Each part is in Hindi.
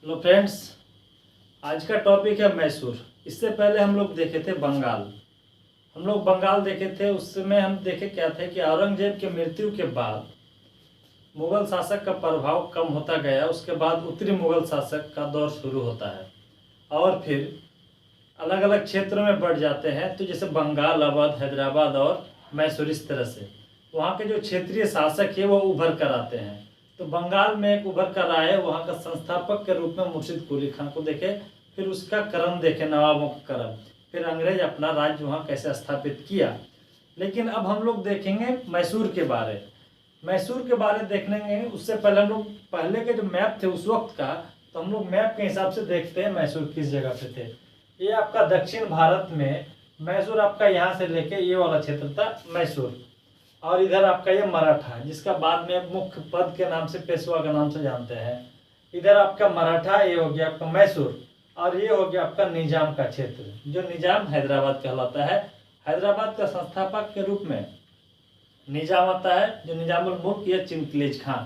हेलो फ्रेंड्स, आज का टॉपिक है मैसूर। इससे पहले हम लोग देखे थे बंगाल। हम लोग बंगाल देखे थे। उस समय हम देखे क्या थे कि औरंगजेब के मृत्यु के बाद मुगल शासक का प्रभाव कम होता गया। उसके बाद उत्तरी मुगल शासक का दौर शुरू होता है और फिर अलग अलग क्षेत्रों में बढ़ जाते हैं। तो जैसे बंगाल, अवध, हैदराबाद और मैसूर, इस तरह से वहाँ के जो क्षेत्रीय शासक है वो उभर कर आते हैं। तो बंगाल में एक उभर कर आए, वहाँ का संस्थापक के रूप में मुर्शिद कुली खान को देखे। फिर उसका क्रम देखे, नवाबों का क्रम। फिर अंग्रेज अपना राज्य वहाँ कैसे स्थापित किया। लेकिन अब हम लोग देखेंगे मैसूर के बारे। मैसूर के बारे देखने उससे पहले हम लोग पहले के जो मैप थे उस वक्त का, तो हम लोग मैप के हिसाब से देखते हैं मैसूर किस जगह पे थे। ये आपका दक्षिण भारत में मैसूर आपका यहाँ से लेके ये वाला क्षेत्र था मैसूर। और इधर आपका ये मराठा, जिसका बाद में मुख्य पद के नाम से पेशवा के नाम से जानते हैं। इधर आपका मराठा, ये हो गया आपका मैसूर। और ये हो गया आपका निजाम का क्षेत्र, जो निजाम हैदराबाद कहलाता है। हैदराबाद का संस्थापक के रूप में निजाम आता है, जो निजामुल मुल्क या चिंगलेज खां।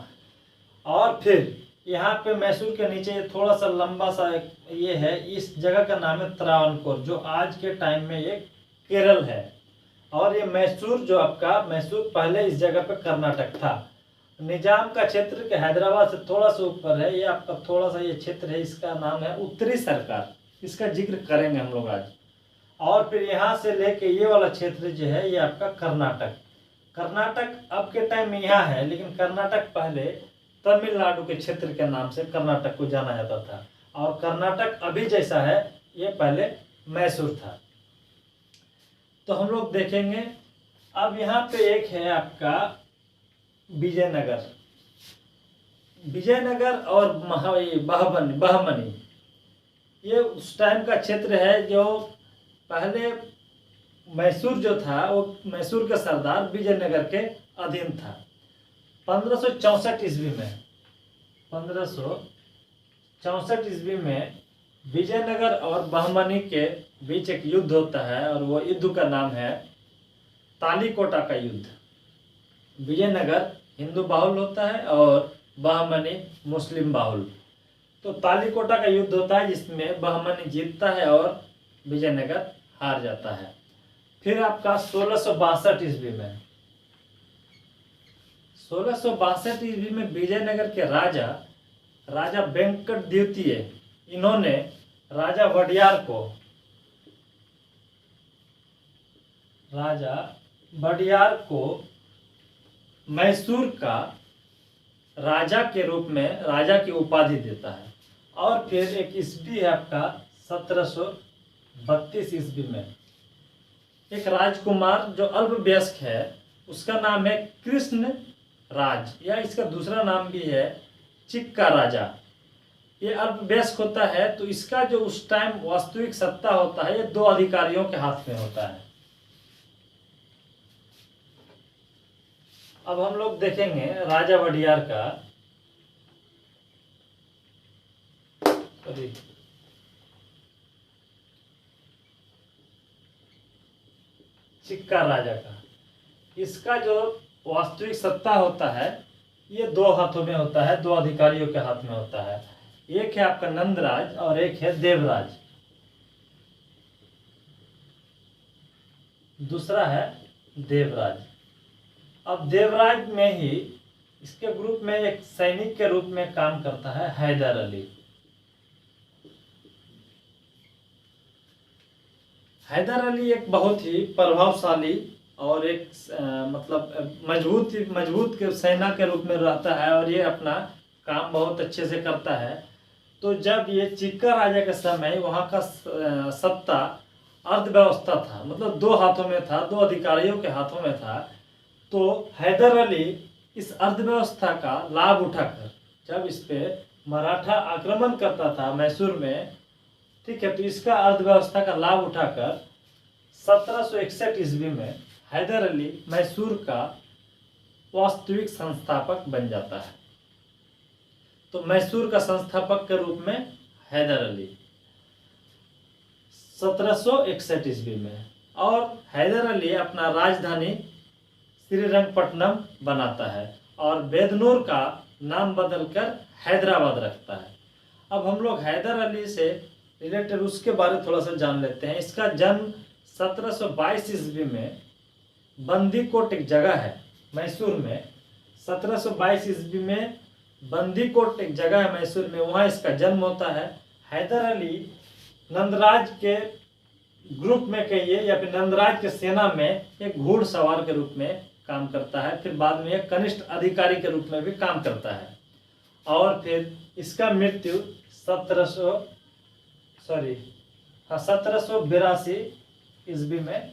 और फिर यहाँ पे मैसूर के नीचे थोड़ा सा लंबा सा ये है, इस जगह का नाम है त्रावणकोर, जो आज के टाइम में ये केरल है। और ये मैसूर जो आपका मैसूर पहले इस जगह पे कर्नाटक था। निजाम का क्षेत्र के हैदराबाद से थोड़ा सा ऊपर है, ये आपका थोड़ा सा ये क्षेत्र है, इसका नाम है उत्तरी सरकार। इसका जिक्र करेंगे हम लोग आज। और फिर यहाँ से लेके ये वाला क्षेत्र जो है ये आपका कर्नाटक। कर्नाटक अब के टाइम में यहाँ है, लेकिन कर्नाटक पहले तमिलनाडु के क्षेत्र के नाम से कर्नाटक को जाना जाता था। और कर्नाटक अभी जैसा है ये पहले मैसूर था। तो हम लोग देखेंगे। अब यहाँ पे एक है आपका विजयनगर। विजयनगर और बहमनी, ये उस टाइम का क्षेत्र है जो पहले मैसूर जो था वो मैसूर के सरदार विजयनगर के अधीन था। 1564 ईस्वी में 1564 ईस्वी में विजयनगर और बहमनी के बीच एक युद्ध होता है, और वो युद्ध का नाम है तालीकोटा का युद्ध। विजयनगर हिंदू बाहुल होता है और बहमनी मुस्लिम बाहुल। तो तालीकोटा का युद्ध होता है, जिसमें बहमनी जीतता है और विजयनगर हार जाता है। फिर आपका 1662 ईस्वी में 1662 ईस्वी में विजयनगर के राजा वेंकट द्वितीय, इन्होंने राजा वडियार को मैसूर का राजा के रूप में राजा की उपाधि देता है। और फिर एक ईस्वी है आपका 1732 ईस्वी में एक राजकुमार जो अल्पवयस्क है, उसका नाम है कृष्ण राज, या इसका दूसरा नाम भी है चिक्का राजा। ये अल्पवयस्क होता है, तो इसका जो उस टाइम वास्तविक सत्ता होता है ये दो अधिकारियों के हाथ में होता है। अब हम लोग देखेंगे राजा वडियार का। चिक्का राजा का, इसका जो वास्तविक सत्ता होता है ये दो हाथों में होता है, दो अधिकारियों के हाथ में होता है। एक है आपका नंदराज और एक है देवराज। दूसरा है देवराज। अब देवराज में ही इसके ग्रुप में एक सैनिक के रूप में काम करता है हैदर अली। हैदर अली एक बहुत ही प्रभावशाली और एक मतलब मजबूत के सेना के रूप में रहता है, और ये अपना काम बहुत अच्छे से करता है। तो जब ये चिक्का राजा के समय वहाँ का सत्ता अर्थव्यवस्था था, मतलब दो हाथों में था, दो अधिकारियों के हाथों में था। तो हैदर अली इस अर्थव्यवस्था का लाभ उठाकर जब इस पे मराठा आक्रमण करता था मैसूर में, ठीक है, तो इसका अर्थव्यवस्था का लाभ उठाकर 1761 ईस्वी में हैदर अली मैसूर का वास्तविक संस्थापक बन जाता है। तो मैसूर का संस्थापक के रूप में हैदर अली 1761 ईस्वी में। और हैदर अली अपना राजधानी श्रीरंगपट्टनम बनाता है और बेदनूर का नाम बदलकर हैदराबाद रखता है। अब हम लोग हैदर अली से रिलेटेड उसके बारे में थोड़ा सा जान लेते हैं। इसका जन्म 1722 ईस्वी में बंदीकोट एक जगह है मैसूर में, 1722 ईस्वी में बंदीकोट एक जगह है मैसूर में, वहाँ इसका जन्म होता है। हैदर अली नंदराज के ग्रुप में कहिए या फिर नंदराज के सेना में एक घुड़सवार के रूप में काम करता है, फिर बाद में एक कनिष्ठ अधिकारी के रूप में भी काम करता है। और फिर इसका मृत्यु 1782 ईस्वी में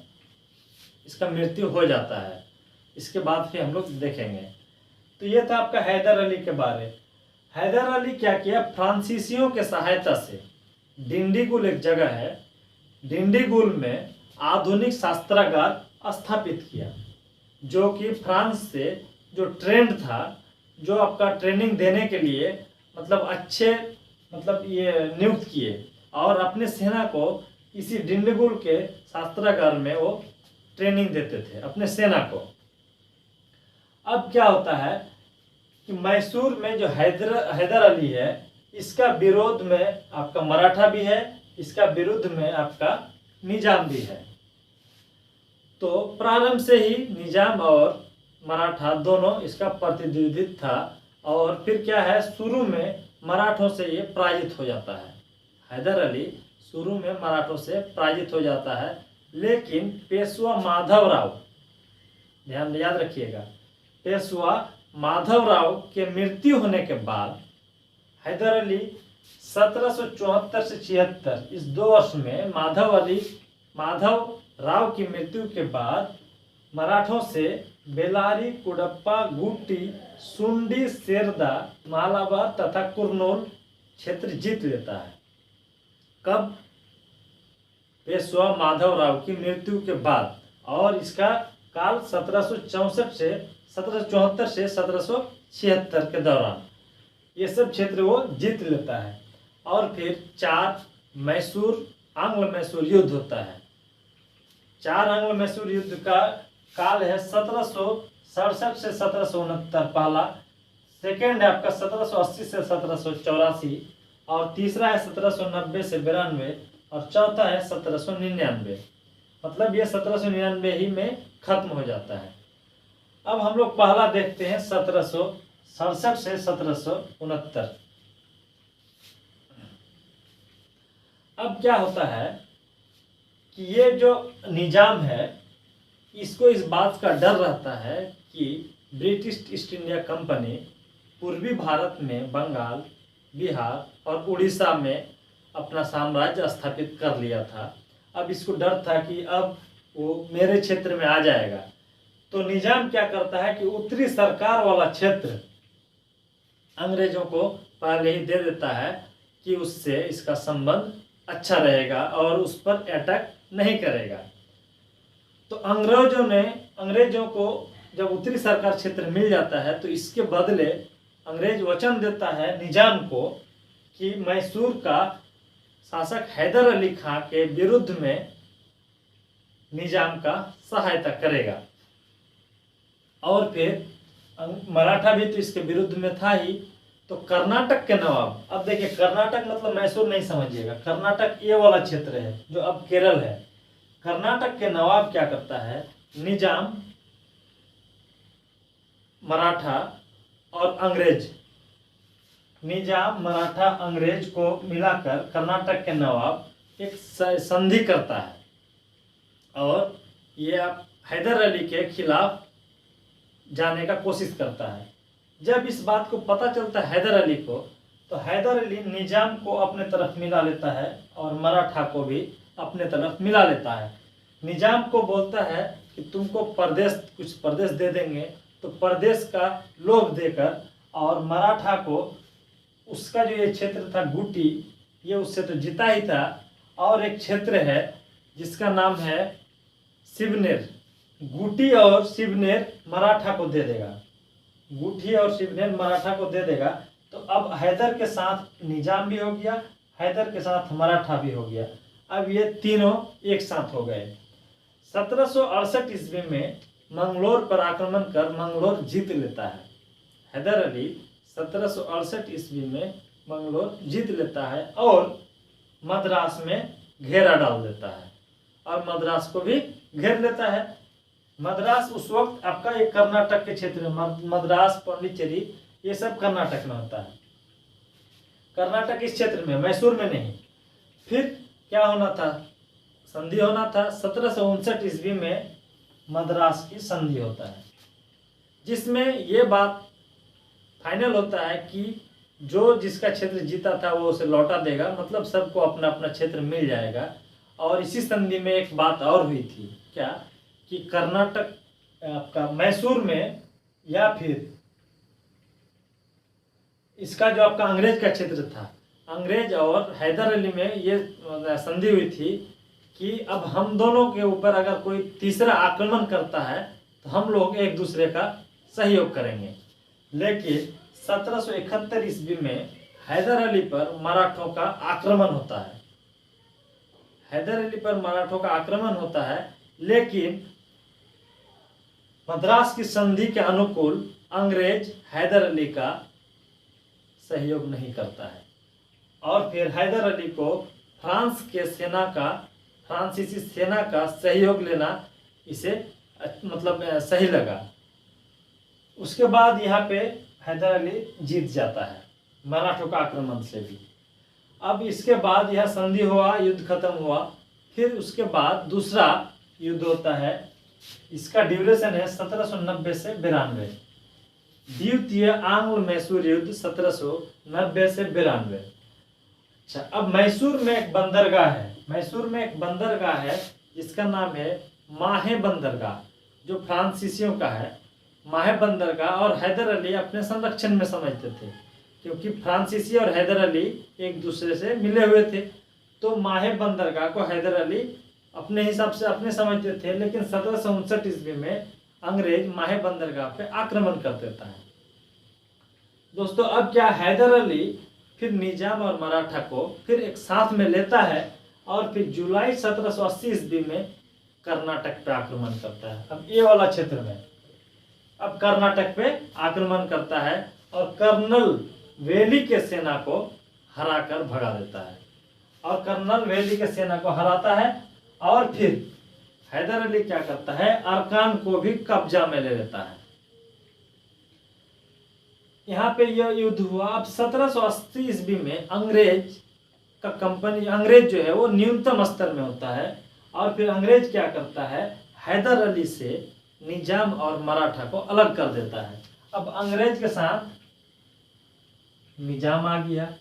इसका मृत्यु हो जाता है। इसके बाद फिर हम लोग देखेंगे। तो ये था आपका हैदर अली के बारे। हैदर अली क्या किया, फ्रांसीसियों के सहायता से डिंडीगुल एक जगह है, डिंडीगुल में आधुनिक शस्त्रागार स्थापित किया, जो कि फ्रांस से जो ट्रेंड था, जो आपका ट्रेनिंग देने के लिए मतलब अच्छे मतलब ये नियुक्त किए और अपने सेना को इसी डिंडीगुल के शस्त्रागार में वो ट्रेनिंग देते थे अपने सेना को। अब क्या होता है कि मैसूर में जो हैदर अली है, इसका विरोध में आपका मराठा भी है, इसका विरुद्ध में आपका निजाम भी है। तो प्रारंभ से ही निजाम और मराठा दोनों इसका प्रतिनिधित्व था। और फिर क्या है, शुरू में मराठों से ये पराजित हो जाता है। हैदर अली शुरू में मराठों से पराजित हो जाता है, लेकिन पेशवा माधवराव, ध्यान याद रखिएगा, पेशवा माधवराव के मृत्यु होने के बाद हैदर अली 1774 से 76 इस 2 वर्ष में माधव राव की मृत्यु के बाद मराठों से बेलारी, कुडप्पा, गुट्टी, सुंडी, सेरदा, मालाबार तथा कुरनूल क्षेत्र जीत लेता है। कब? पेशवा माधवराव की मृत्यु के बाद। और इसका काल 1774 से 1776 के दौरान ये सब क्षेत्र वो जीत लेता है। और फिर 4 आंग्ल मैसूर युद्ध होता है। 4 आंग्ल मैसूर युद्ध का काल है 1767 से 1769 पहला, सेकेंड है आपका 1780 से 1784 और तीसरा है 1790 से 92 और चौथा है 1799। मतलब ये 1799 ही में खत्म हो जाता है। अब हम लोग पहला देखते हैं 1767 से 1769। अब क्या होता है कि ये जो निजाम है, इसको इस बात का डर रहता है कि ब्रिटिश ईस्ट इंडिया कंपनी पूर्वी भारत में बंगाल, बिहार और उड़ीसा में अपना साम्राज्य स्थापित कर लिया था। अब इसको डर था कि अब वो मेरे क्षेत्र में आ जाएगा। तो निजाम क्या करता है कि उत्तरी सरकार वाला क्षेत्र अंग्रेजों को पहले ही दे देता है कि उससे इसका संबंध अच्छा रहेगा और उस पर अटैक नहीं करेगा। तो अंग्रेजों को जब उत्तरी सरकार क्षेत्र मिल जाता है, तो इसके बदले अंग्रेज वचन देता है निजाम को कि मैसूर का शासक हैदर अली खां के विरुद्ध में निजाम का सहायता करेगा। और फिर मराठा भी तो इसके विरुद्ध में था ही। तो कर्नाटक के नवाब, अब देखिए कर्नाटक मतलब मैसूर नहीं समझिएगा, कर्नाटक ये वाला क्षेत्र है जो अब केरल है। कर्नाटक के नवाब क्या करता है, निजाम, मराठा और अंग्रेज, निजाम, मराठा, अंग्रेज को मिलाकर कर्नाटक के नवाब एक संधि करता है और ये हैदर अली के खिलाफ जाने का कोशिश करता है। जब इस बात को पता चलता है हैदर अली को, तो हैदर अली निजाम को अपने तरफ मिला लेता है और मराठा को भी अपने तरफ मिला लेता है। निजाम को बोलता है कि तुमको कुछ प्रदेश दे देंगे, तो प्रदेश का लोभ देकर, और मराठा को उसका जो ये क्षेत्र था गुटी, ये उससे तो जीता ही था, और एक क्षेत्र है जिसका नाम है शिवनेर, गुटी और शिवनेर मराठा को दे देगा, गुठी और शिवनेर मराठा को दे देगा। तो अब हैदर के साथ निजाम भी हो गया, हैदर के साथ मराठा भी हो गया। अब ये तीनों एक साथ हो गए। 1768 ईस्वी में मंगलोर पर आक्रमण कर मंगलोर जीत लेता है। हैदर अली 1768 ईस्वी में मंगलोर जीत लेता है और मद्रास में घेरा डाल देता है और मद्रास को भी घेर लेता है। मद्रास उस वक्त आपका एक कर्नाटक के क्षेत्र में, मद्रास, पांडिचेरी, ये सब कर्नाटक में होता है। कर्नाटक इस क्षेत्र में, मैसूर में नहीं। फिर क्या होना था, संधि होना था। 1759 ईस्वी में मद्रास की संधि होता है, जिसमें ये बात फाइनल होता है कि जो जिसका क्षेत्र जीता था वो उसे लौटा देगा, मतलब सबको अपना अपना क्षेत्र मिल जाएगा। और इसी संधि में एक बात और हुई थी, क्या कि कर्नाटक आपका मैसूर में या फिर इसका जो आपका अंग्रेज का क्षेत्र था, अंग्रेज और हैदर अली में ये संधि हुई थी कि अब हम दोनों के ऊपर अगर कोई तीसरा आक्रमण करता है तो हम लोग एक दूसरे का सहयोग करेंगे। लेकिन 1771 ईस्वी में हैदर अली पर मराठों का आक्रमण होता है। हैदर अली पर मराठों का आक्रमण होता है, लेकिन मद्रास की संधि के अनुकूल अंग्रेज हैदर अली का सहयोग नहीं करता है और फिर हैदर अली को फ्रांसीसी सेना का सहयोग लेना इसे मतलब सही लगा। उसके बाद यहाँ पे हैदर अली जीत जाता है मराठों का आक्रमण से भी। अब इसके बाद यह संधि हुआ, युद्ध खत्म हुआ। फिर उसके बाद दूसरा युद्ध होता है, इसका ड्यूरेशन है 1790 से 92। द्वितीय आंग्ल मैसूर युद्ध 1790 से 92। अच्छा, अब मैसूर में एक बंदरगाह है, मैसूर में एक बंदरगाह है जिसका नाम है माहे बंदरगाह, जो फ्रांसीसियों का है। माहे बंदरगाह और हैदर अली अपने संरक्षण में समझते थे, क्योंकि फ्रांसीसी और हैदर अली एक दूसरे से मिले हुए थे। तो माहे बंदरगाह को हैदर अली अपने हिसाब से अपने समझते थे, लेकिन 1759 ईस्वी में अंग्रेज माहे बंदरगाह पे आक्रमण कर देता है। दोस्तों, अब क्या, हैदर अली फिर निजाम और मराठा को फिर एक साथ में लेता है और फिर जुलाई 1780 ईस्वी में कर्नाटक पे आक्रमण करता है। अब ये वाला क्षेत्र में अब कर्नाटक पे आक्रमण करता है और कर्नल वेली के सेना को हराकर भगा देता है। और कर्नल वेली के सेना को हराता है और फिर हैदर अली क्या करता है, अरकान को भी कब्जा में ले लेता है। यहाँ पे यह युद्ध हुआ। अब 1780 ईस्वी में अंग्रेज जो है वो न्यूनतम स्तर में होता है और फिर अंग्रेज क्या करता है, हैदर अली से निजाम और मराठा को अलग कर देता है। अब अंग्रेज के साथ निजाम आ गया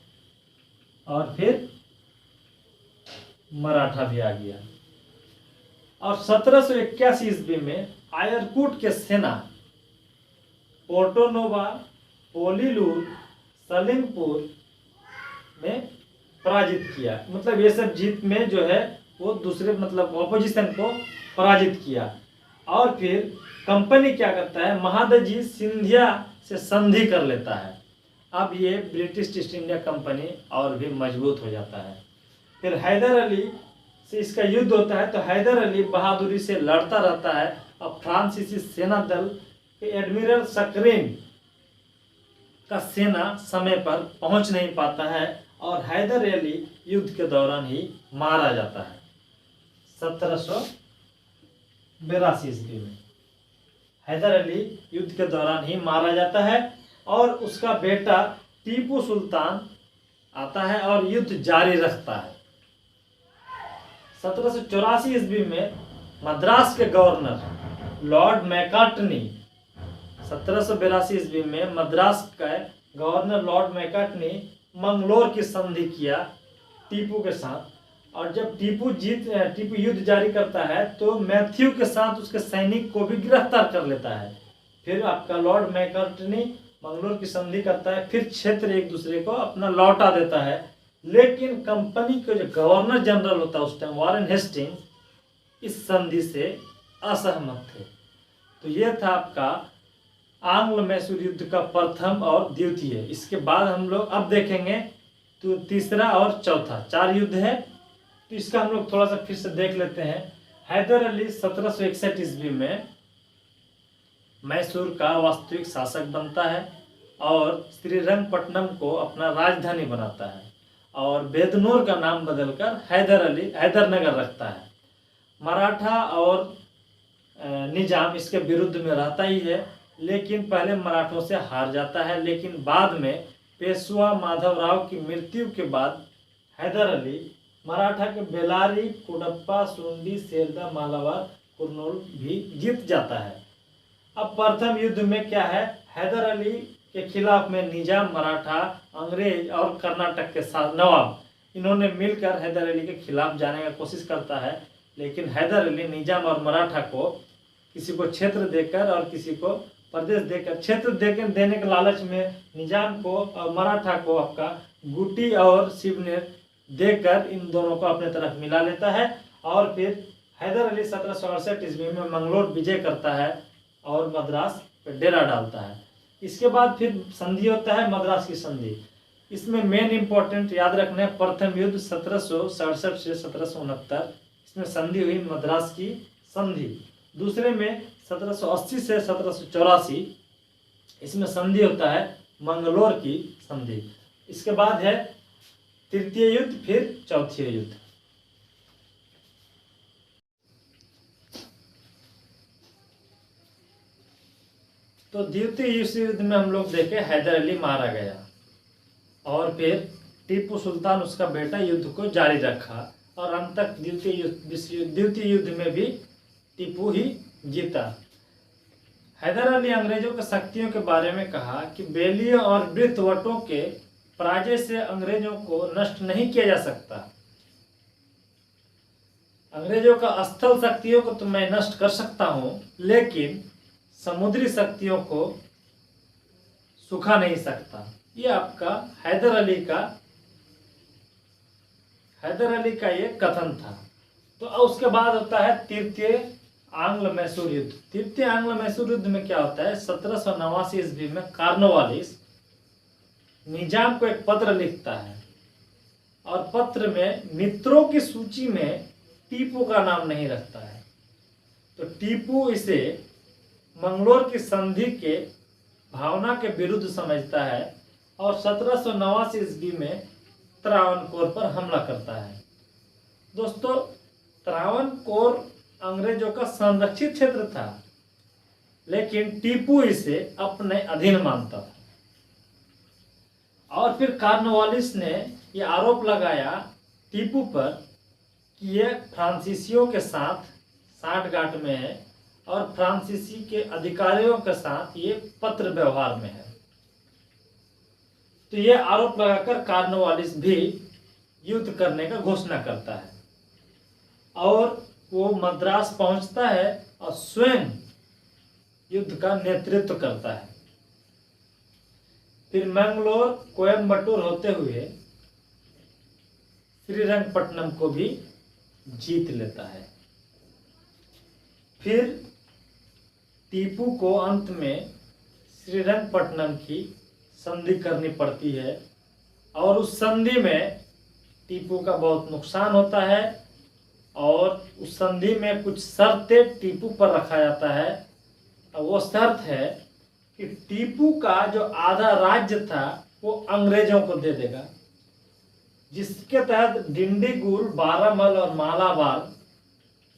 और फिर मराठा भी आ गया। और 1781 ईस्वी में आयरकूट के सेना पोर्टोनोवा, पोलीलूर, सलीमपुर में पराजित किया। मतलब ये सब जीत में जो है वो दूसरे मतलब ऑपोजिशन को पराजित किया। और फिर कंपनी क्या करता है, महादजी सिंधिया से संधि कर लेता है। अब ये ब्रिटिश ईस्ट इंडिया कंपनी और भी मजबूत हो जाता है। फिर हैदर अली से इसका युद्ध होता है, तो हैदर अली बहादुरी से लड़ता रहता है। अब फ्रांसीसी सेना दल के एडमिरल सकरीन का सेना समय पर पहुंच नहीं पाता है और हैदर अली युद्ध के दौरान ही मारा जाता है 1782 ईस्वी में। हैदर अली युद्ध के दौरान ही मारा जाता है और उसका बेटा टीपू सुल्तान आता है और युद्ध जारी रखता है। 1784 ईस्वी में मद्रास के गवर्नर लॉर्ड मैकार्टनी 1782 ईस्वी में मद्रास का गवर्नर लॉर्ड मैकार्टनी मंगलोर की संधि किया टीपू के साथ। और जब टीपू युद्ध जारी करता है तो मैथ्यू के साथ उसके सैनिक को भी गिरफ्तार कर लेता है। फिर आपका लॉर्ड मैकार्टनी मंगलोर की संधि करता है, फिर क्षेत्र एक दूसरे को अपना लौटा देता है। लेकिन कंपनी के जो गवर्नर जनरल होता है उस टाइम, वॉरेन हेस्टिंग्स, इस संधि से असहमत थे। तो यह था आपका आंग्ल मैसूर युद्ध का प्रथम और द्वितीय। इसके बाद हम लोग अब देखेंगे तो तीसरा और चौथा, 4 युद्ध है। तो इसका हम लोग थोड़ा सा फिर से देख लेते हैं। हैदर अली 1761 ईस्वी में मैसूर का वास्तविक शासक बनता है और श्रीरंगपट्टनम को अपना राजधानी बनाता है और बेदनूर का नाम बदलकर हैदरनगर रखता है। मराठा और निजाम इसके विरुद्ध में रहता ही है, लेकिन पहले मराठों से हार जाता है। लेकिन बाद में पेशवा माधवराव की मृत्यु के बाद हैदर अली मराठा के बेलारी, कुडप्पा, सुंडी, सेरदा, मालाबार, कुर्नूल भी जीत जाता है। अब प्रथम युद्ध में क्या है, हैदर अली के खिलाफ में निजाम, मराठा, अंग्रेज और कर्नाटक के साथ नवाब, इन्होंने मिलकर हैदर अली के खिलाफ जाने का कोशिश करता है। लेकिन हैदर अली निजाम और मराठा को किसी को क्षेत्र देकर और किसी को प्रदेश देकर, क्षेत्र देकर देने के लालच में निजाम को और मराठा को आपका गुटी और शिवनेर देकर इन दोनों को अपने तरफ मिला लेता है। और फिर हैदर अली 1768 ईस्वी में मंगलोर विजय करता है और मद्रास पे डेरा डालता है। इसके बाद फिर संधि होता है, मद्रास की संधि। इसमें मेन इंपॉर्टेंट याद रखना है, प्रथम युद्ध 1767 से 1769, इसमें संधि हुई मद्रास की संधि। दूसरे में 1780 से 1784, इसमें संधि होता है मंगलोर की संधि। इसके बाद है तृतीय युद्ध, फिर चौथी युद्ध। तो द्वितीय विश्व युद्ध में हम लोग देखे हैदर अली मारा गया और फिर टीपू सुल्तान उसका बेटा युद्ध को जारी रखा और अंत तक द्वितीय युद्ध में भी टीपू ही जीता। हैदर अली अंग्रेजों के शक्तियों के बारे में कहा कि बेलियों और वृत्तवटों के पराजय से अंग्रेजों को नष्ट नहीं किया जा सकता। अंग्रेजों का स्थल शक्तियों को तो मैं नष्ट कर सकता हूं, लेकिन समुद्री शक्तियों को सुखा नहीं सकता। ये आपका हैदर अली का ये कथन था। तो उसके बाद होता है तृतीय आंग्ल मैसूर युद्ध। तृतीय आंग्ल मैसूर युद्ध में क्या होता है, 1789 ईस्वी में कॉर्नवालिस निजाम को एक पत्र लिखता है और पत्र में मित्रों की सूची में टीपू का नाम नहीं रखता है। तो टीपू इसे मंगलोर की संधि के भावना के विरुद्ध समझता है और 1789 ईस्वी में त्रावणकोर पर हमला करता है। दोस्तों, त्रावणकोर अंग्रेजों का संरक्षित क्षेत्र था, लेकिन टीपू इसे अपने अधीन मानता था। और फिर कॉर्नवालिस ने यह आरोप लगाया टीपू पर कि यह फ्रांसीसियों के साथ साठगांठ में है और फ्रांसीसी के अधिकारियों के साथ ये पत्र व्यवहार में है। तो यह आरोप लगाकर कॉर्नवालिस भी युद्ध करने का घोषणा करता है और वो मद्रास पहुंचता है और स्वयं युद्ध का नेतृत्व करता है। फिर मंगलोर, कोयम्बटूर होते हुए श्रीरंगपट्टनम को भी जीत लेता है। फिर टीपू को अंत में श्रीरंगपट्टनम की संधि करनी पड़ती है और उस संधि में टीपू का बहुत नुकसान होता है और उस संधि में कुछ शर्तें टीपू पर रखा जाता है। वो शर्त है कि टीपू का जो आधा राज्य था वो अंग्रेजों को दे देगा, जिसके तहत डिंडीगुल, बारामल और मालाबार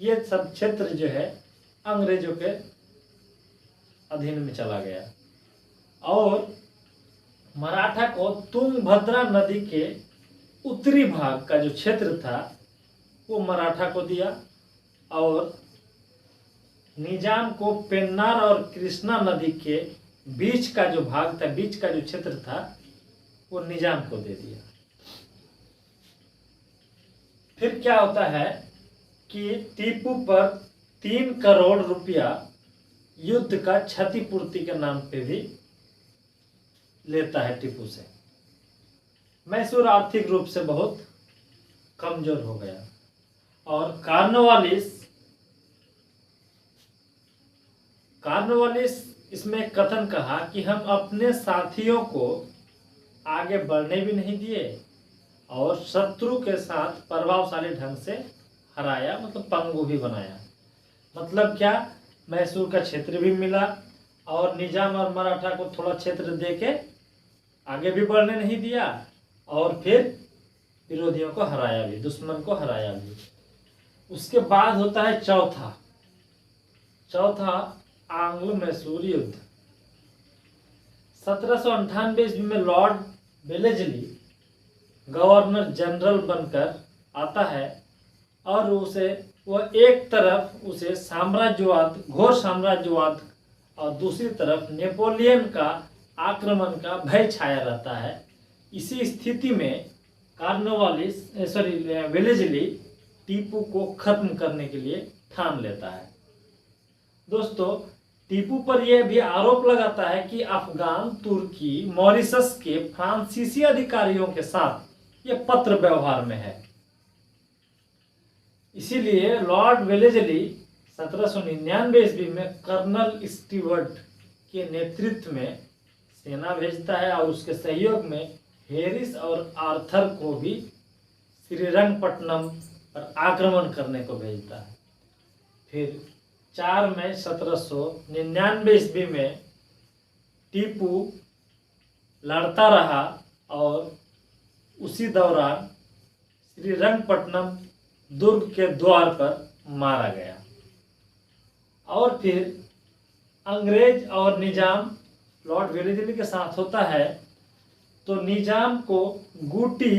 ये सब क्षेत्र जो है अंग्रेजों के अधीन में चला गया। और मराठा को तुंगभद्रा नदी के उत्तरी भाग का जो क्षेत्र था वो मराठा को दिया और निजाम को पेन्नार और कृष्णा नदी के बीच का जो भाग था, बीच का जो क्षेत्र था वो निजाम को दे दिया। फिर क्या होता है कि टीपू पर 3 करोड़ रुपया युद्ध का क्षतिपूर्ति के नाम पे भी लेता है टीपू से। मैसूर आर्थिक रूप से बहुत कमजोर हो गया और कॉर्नवालिस इसमें कथन कहा कि हम अपने साथियों को आगे बढ़ने भी नहीं दिए और शत्रु के साथ प्रभावशाली ढंग से हराया, मतलब पंगु भी बनाया। मतलब क्या, मैसूर का क्षेत्र भी मिला और निजाम और मराठा को थोड़ा क्षेत्र देके आगे भी बढ़ने नहीं दिया और फिर विरोधियों को हराया भी, दुश्मन को हराया भी। उसके बाद होता है चौथा आंग्लो मैसूर युद्ध। 1798 ईस्वी में लॉर्ड वेलेस्ली गवर्नर जनरल बनकर आता है और वह एक तरफ उसे साम्राज्यवाद, घोर साम्राज्यवाद और दूसरी तरफ नेपोलियन का आक्रमण का भय छाया रहता है। इसी स्थिति में वेलेस्ली टीपू को खत्म करने के लिए ठान लेता है। दोस्तों, टीपू पर यह भी आरोप लगाता है कि अफगान, तुर्की, मॉरिशस के फ्रांसीसी अधिकारियों के साथ यह पत्र व्यवहार में है। इसीलिए लॉर्ड वेलेस्ली 1799 ईस्वी में कर्नल स्टीवर्ट के नेतृत्व में सेना भेजता है और उसके सहयोग में हैरिस और आर्थर को भी श्रीरंगपट्टनम पर आक्रमण करने को भेजता है। फिर 4 मई 1799 ईस्वी में टीपू लड़ता रहा और उसी दौरान श्रीरंगपट्टनम दुर्ग के द्वार पर मारा गया। और फिर अंग्रेज और निजाम लॉर्ड वेलेस्ली के साथ होता है तो निजाम को गुटी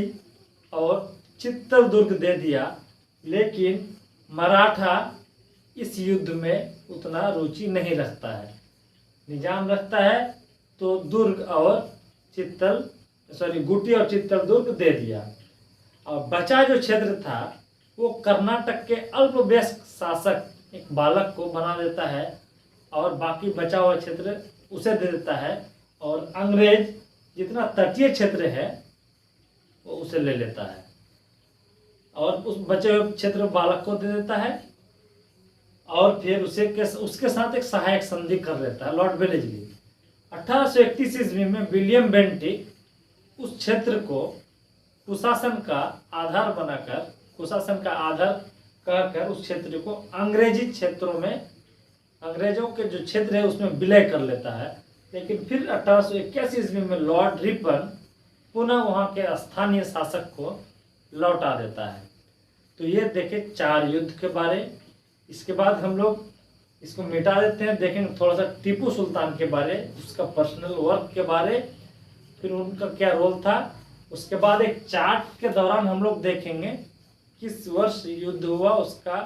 और चित्तौड़गढ़ दे दिया, लेकिन मराठा इस युद्ध में उतना रुचि नहीं रखता है। निजाम रखता है तो दुर्ग और गुटी और चित्तौड़गढ़ दे दिया। और बचा जो क्षेत्र था वो कर्नाटक के अल्पवयस्क शासक एक बालक को बना देता है और बाकी बचा हुआ क्षेत्र उसे दे देता है और अंग्रेज जितना तटीय क्षेत्र है वो उसे ले लेता है और उस बचे हुए क्षेत्र बालक को दे देता है और फिर उसके साथ एक सहायक संधि कर लेता है लॉर्ड वेलेस्ली। 1831 ईस्वी में विलियम बेंटिक उस क्षेत्र को कुशासन का आधार बनाकर, कुशासन का आधार कहकर उस क्षेत्र को अंग्रेजी क्षेत्रों में, अंग्रेजों के जो क्षेत्र है उसमें विलय कर लेता है। लेकिन फिर 1881 ईस्वी में लॉर्ड रिपन पुनः वहाँ के स्थानीय शासक को लौटा देता है। तो ये देखे 4 युद्ध के बारे। इसके बाद हम लोग इसको मिटा देते हैं, देखेंगे थोड़ा सा टीपू सुल्तान के बारे, उसका पर्सनल वर्क के बारे, फिर उनका क्या रोल था। उसके बाद एक चार्ट के दौरान हम लोग देखेंगे किस वर्ष युद्ध हुआ, उसका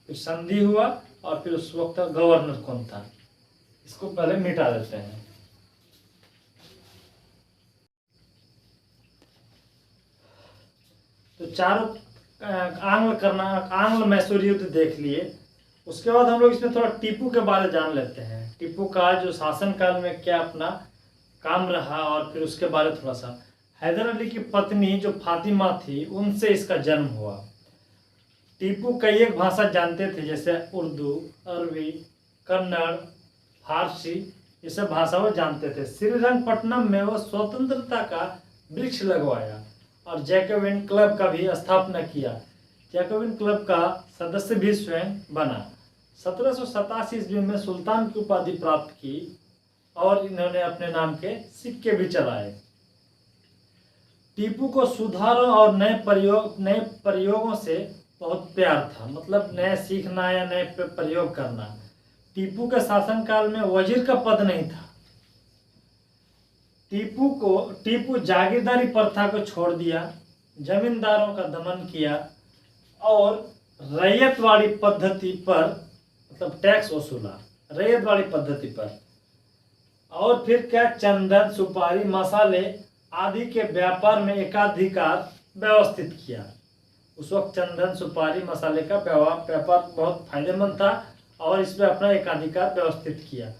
फिर संधि हुआ और फिर उस वक्त गवर्नर कौन था। इसको पहले मिटा देते हैं। तो चारों आंग्ल मैसूर युद्ध देख लिए। उसके बाद हम लोग इसमें थोड़ा टीपू के बारे जान लेते हैं। टीपू का जो शासन काल में क्या अपना काम रहा और फिर उसके बारे थोड़ा सा। हैदर अली की पत्नी जो फातिमा थी उनसे इसका जन्म हुआ। टीपू कई एक भाषा जानते थे जैसे उर्दू, अरबी, कन्नड़, फारसी, ये सब भाषा वो जानते थे। श्रीरंगपट्टनम में वो स्वतंत्रता का वृक्ष लगवाया और जैकोबिन क्लब का भी स्थापना किया। जैकोबिन क्लब का सदस्य भी स्वयं बना। 1787 ईस्वी में सुल्तान की उपाधि प्राप्त की और इन्होंने अपने नाम के सिक्के भी चलाए। टीपू को सुधारों और नए प्रयोगों से बहुत प्यार था, मतलब नए सीखना या नए प्रयोग करना। टीपू के शासनकाल में वजीर का पद नहीं था। टीपू जागीरदारी प्रथा को छोड़ दिया, जमींदारों का दमन किया और रैयतवाड़ी पद्धति पर, मतलब टैक्स वसूला रैयतवाड़ी पद्धति पर। और फिर क्या, चंदन, सुपारी, मसाले आदि के व्यापार में एकाधिकार व्यवस्थित किया। उस वक्त चंदन, सुपारी, मसाले का व्यापार बहुत फायदेमंद था और इसमें अपना एकाधिकार व्यवस्थित किया।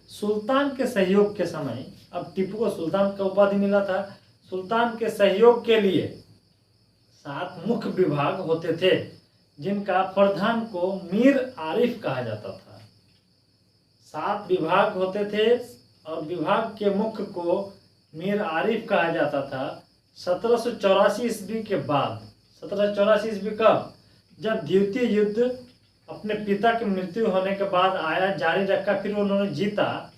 सुल्तान के सहयोग के समय, अब टीपू को सुल्तान का उपाधि मिला था, सुल्तान के सहयोग के लिए 7 मुख्य विभाग होते थे जिनका प्रधान को मीर आरिफ कहा जाता था। 7 विभाग होते थे और विभाग के मुख्य को मीर आरिफ कहा जाता था। 1784 ईस्वी के बाद, 1784 ईस्वी कब, जब द्वितीय युद्ध अपने पिता की मृत्यु होने के बाद आया, जारी रखा, फिर उन्होंने जीता,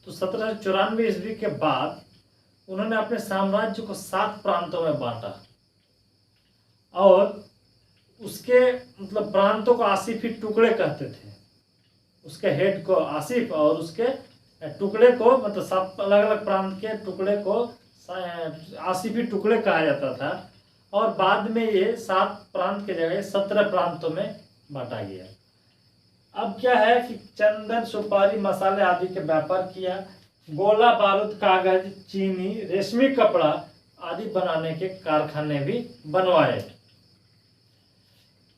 तो 1794 ईस्वी के बाद उन्होंने अपने साम्राज्य को 7 प्रांतों में बांटा और उसके मतलब प्रांतों को आसिफी टुकड़े कहते थे। उसके हेड को आसिफ और उसके टुकड़े को मतलब 7 अलग अलग प्रांत के टुकड़े को आसिफी टुकड़े कहा जाता था। और बाद में ये 7 प्रांत के जगह 17 प्रांतों में बांटा गया। अब क्या है कि चंदन, सुपारी, मसाले आदि के व्यापार किया। गोला बारूद, कागज, चीनी, रेशमी कपड़ा आदि बनाने के कारखाने भी बनवाए।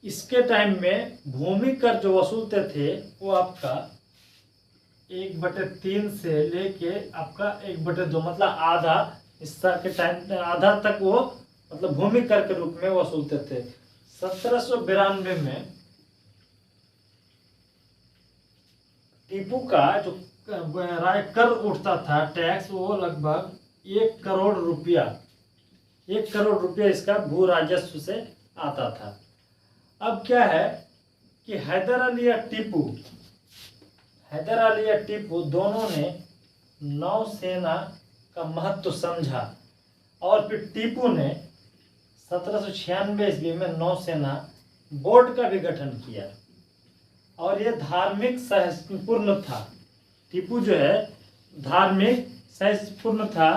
इसके टाइम में भूमि कर जो वसूलते थे वो आपका 1/3 से लेके आपका 1/2 मतलब आधा हिस्सा के टाइम आधा तक वो मतलब भूमि कर के रूप में वसूलते थे। 1792 में टीपू का जो राय कर उठता था टैक्स, वो लगभग 1 करोड़ रुपया 1 करोड़ रुपया इसका भू राजस्व से आता था। अब क्या है कि हैदर अली या टीपू दोनों ने नौसेना का महत्व समझा और फिर टीपू ने 1796 ईस्वी में नौसेना बोर्ड का भी गठन किया और ये धार्मिक सहिष्णुपूर्ण था। टीपू जो है धार्मिक सहिष्णुपूर्ण था।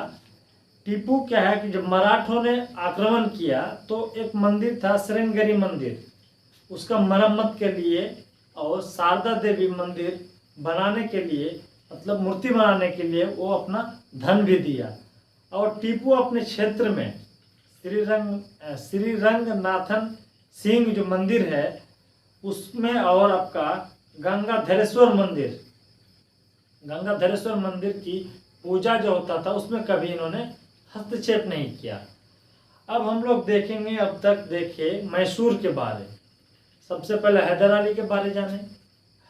टीपू क्या है कि जब मराठों ने आक्रमण किया तो एक मंदिर था श्रृंगेरी मंदिर, उसका मरम्मत के लिए और शारदा देवी मंदिर बनाने के लिए मतलब मूर्ति बनाने के लिए वो अपना धन भी दिया। और टीपू अपने क्षेत्र में श्री रंगनाथन सिंह जो मंदिर है उसमें और आपका गंगाधरेश्वर मंदिर की पूजा जो होता था उसमें कभी इन्होंने हस्तक्षेप नहीं किया। अब हम लोग देखेंगे, अब तक देखे मैसूर के बारे। सबसे पहले हैदर अली के बारे जाने।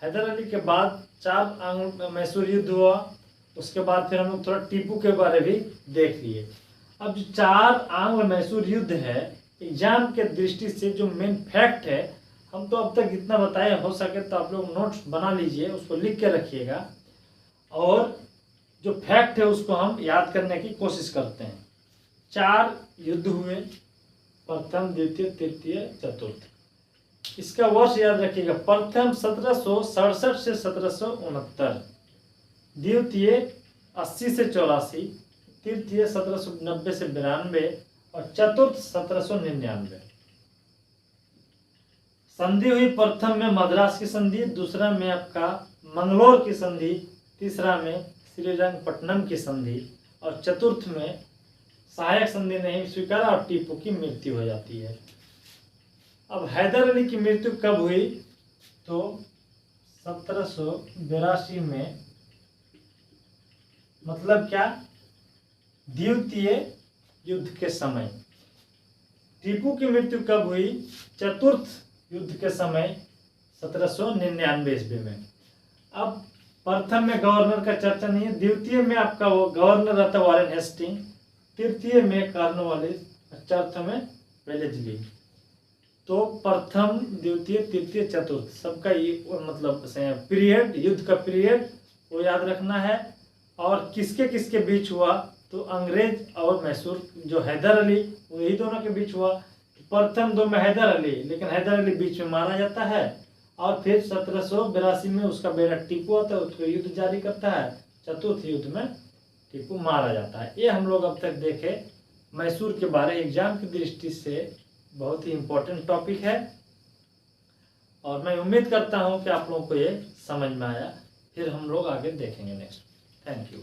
हैदर अली के बाद 4 आंग्ल मैसूर युद्ध हुआ। उसके बाद फिर हम लोग थोड़ा टीपू के बारे भी देख लिए। अब जो 4 आंग्ल मैसूर युद्ध है, एग्जाम के दृष्टि से जो मेन फैक्ट है, हम तो अब तक इतना बताए, हो सके तो आप लोग नोट्स बना लीजिए, उसको लिख के रखिएगा और जो फैक्ट है उसको हम याद करने की कोशिश करते हैं। 4 युद्ध हुए, प्रथम, द्वितीय, तृतीय, चतुर्थ। इसका वर्ष याद रखिएगा। प्रथम 1767 से 1769, द्वितीय 80 से 84, तृतीय 1790 से 92 और चतुर्थ 1799। संधि हुई प्रथम में मद्रास की संधि, दूसरा में आपका मंगलोर की संधि, तीसरा में श्रीरंगपट्टनम की संधि और चतुर्थ में सहायक संधि नहीं स्वीकारा और टीपू की मृत्यु हो जाती है। अब हैदर अली की मृत्यु कब हुई? तो 1782 में, मतलब क्या, द्वितीय युद्ध के समय। टीपू की मृत्यु कब हुई? चतुर्थ युद्ध के समय 1799 ईस्वी में। अब प्रथम में गवर्नर का चर्चा नहीं है, द्वितीय में आपका वो गवर्नर रहता वॉरेन हेस्टिंग, तृतीय में कॉर्नवालिस, चौथ में वेलेस्ली। तो प्रथम, द्वितीय, तृतीय, चतुर्थ सबका ये मतलब पीरियड, युद्ध का पीरियड वो याद रखना है। और किसके किसके बीच हुआ? तो अंग्रेज और मैसूर जो हैदर अली, वही दोनों के बीच हुआ। प्रथम 2 में हैदर अली, लेकिन हैदर अली बीच में मारा जाता है और फिर 1782 में उसका बेटा टीपू आता है, उसको युद्ध जारी करता है। चतुर्थ युद्ध में टीपू मारा जाता है। ये हम लोग अब तक देखे मैसूर के बारे। एग्जाम की दृष्टि से बहुत ही इम्पोर्टेंट टॉपिक है और मैं उम्मीद करता हूँ कि आप लोगों को ये समझ में आया। फिर हम लोग आगे देखेंगे नेक्स्ट। Thank you.